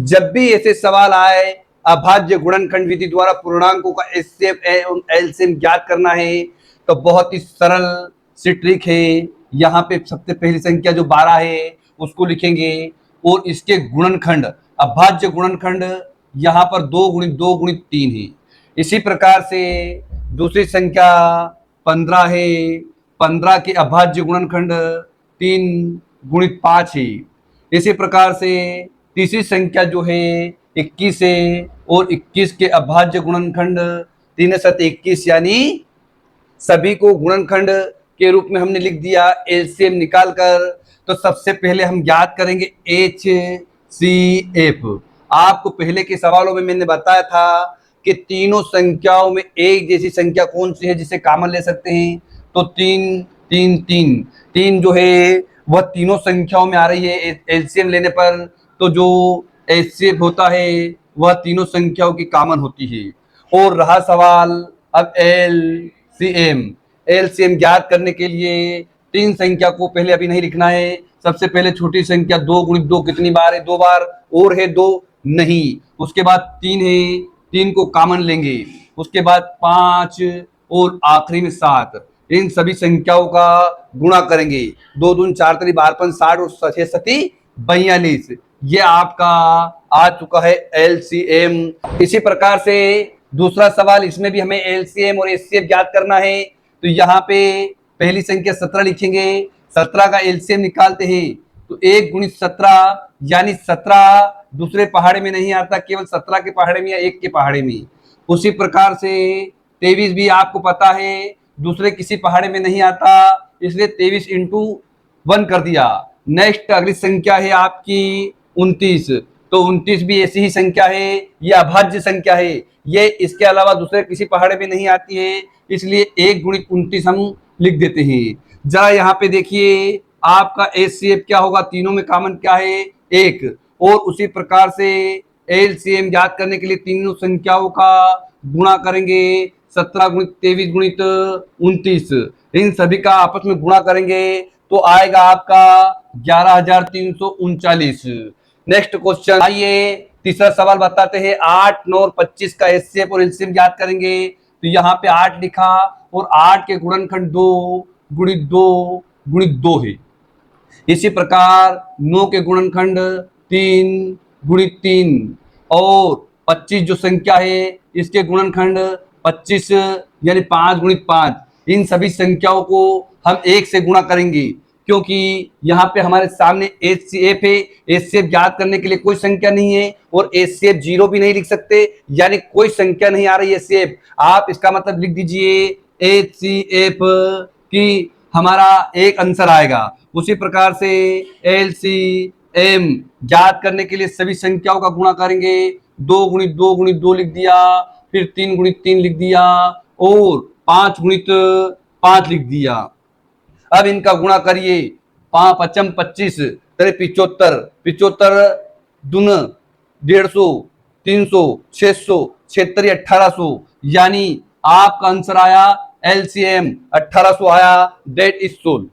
जब भी ऐसे सवाल आए अभाज्य गुणनखंड विधि द्वारा पूर्णांकों का एचसीएफ एवं एलसीएम ज्ञात करना है, तो बहुत ही सरल सी ट्रिक है। यहाँ पे सबसे पहली संख्या जो 12 है उसको लिखेंगे और इसके गुणनखंड अभाज्य गुणनखंड यहाँ पर 2 गुणित 2 गुणित 3 है। इसी प्रकार से दूसरी संख्या 15 है, 15 के अभाज्य गुणनखंड 3 गुणित 5 है। इसी प्रकार से तीसरी संख्या जो है 21 है और 21 के अभाज्य गुणनखंड 3 7 21, यानी सभी को गुणनखंड के रूप में हमने लिख दिया एलसीएम निकालकर। तो सबसे पहले हम ज्ञात करेंगे एचसीएफ। आपको पहले के सवालों में मैंने बताया था कि तीनों संख्याओं में एक जैसी संख्या कौन सी है जिसे कॉमन ले सकते हैं, तो 3 3 3 3 जो है वह तीनों संख्याओं में आ रही है एलसीएम लेने पर। तो जो एचसीएफ होता है वह तीनों संख्याओं की कॉमन होती है। और रहा सवाल अब एलसीएम। एलसीएम ज्ञात करने के लिए तीन संख्या को पहले अभी नहीं लिखना है। सबसे पहले छोटी संख्या 2 गुणित 2 कितनी बार है, 2 बार, और है 2 नहीं। उसके बाद 3 है, 3 को कॉमन लेंगे। उसके बाद 5 और आखिरी में 7। इन सभी संख्याओं का गुणा करेंगे। 2 दूनी 4 3 12 5 60 और 6 7 42। ये आपका आ चुका है एलसीएम। इसी प्रकार से दूसरा सवाल, इसमें भी हमें एलसीएम और एचसीएफ ज्ञात करना है। तो यहाँ पे पहली संख्या 17 लिखेंगे, 17 का एलसीएम निकालते हैं तो 1 गुणित 17, यानी 17 दूसरे पहाड़े में नहीं आता, केवल 17 के पहाड़े में या 1 के पहाड़े में। उसी प्रकार से 23 भी आपको पता है दूसरे किसी पहाड़े में नहीं आता, इसलिए 23 इंटू 1 कर दिया। नेक्स्ट अगली संख्या है आपकी 29। तो 29 भी ऐसी ही संख्या है, यह अभाज्य संख्या है, ये इसके अलावा दूसरे किसी पहाड़े में नहीं आती है, इसलिए 1 गुणित 29 हम लिख देते हैं। जरा यहाँ पे देखिए आपका एचसीएफ क्या होगा, तीनों में कॉमन क्या है, 1। और उसी प्रकार से एलसीएम ज्ञात करने के लिए तीनों संख्याओं का गुणा करेंगे, 17 गुणित 23 गुणित 29, इन सभी का आपस में गुणा करेंगे तो आएगा आपका 11,339। नेक्स्ट क्वेश्चन, आइए तीसरा सवाल बताते हैं। 8 9 और 25 का एचसीएफ और एलसीएम ज्ञात करेंगे। तो यहाँ पे 8 लिखा और 8 के गुणनखंड 2 गुणित 2 गुणित 2 है। इसी प्रकार 9 के गुणनखंड 3 गुणित 3 और 25 जो संख्या है इसके गुणनखंड 25 यानी 5 गुणित 5। इन सभी संख्याओं को हम 1 से गुणा करेंगे क्योंकि यहाँ पे हमारे सामने एचसीएफ है। एचसीएफ ज्ञात करने के लिए कोई संख्या नहीं है और एचसीएफ 0 भी नहीं लिख सकते, यानी कोई संख्या नहीं आ रही है एचसीएफ। आप इसका मतलब लिख दीजिए एचसीएफ की हमारा एक आंसर आएगा। उसी प्रकार से एलसीएम ज्ञात करने के लिए सभी संख्याओं का गुणा करेंगे। 2 गुणित 2 गुणित 2 लिख दिया, फिर 3 गुणित 3 लिख दिया और 5 गुणित 5 लिख दिया। अब इनका गुणा करिए, 5 5 25 75, 75 दून 150, 300, 600, 76 1800, यानी आपका आंसर आया एलसीएम 1800 आया। That is solve.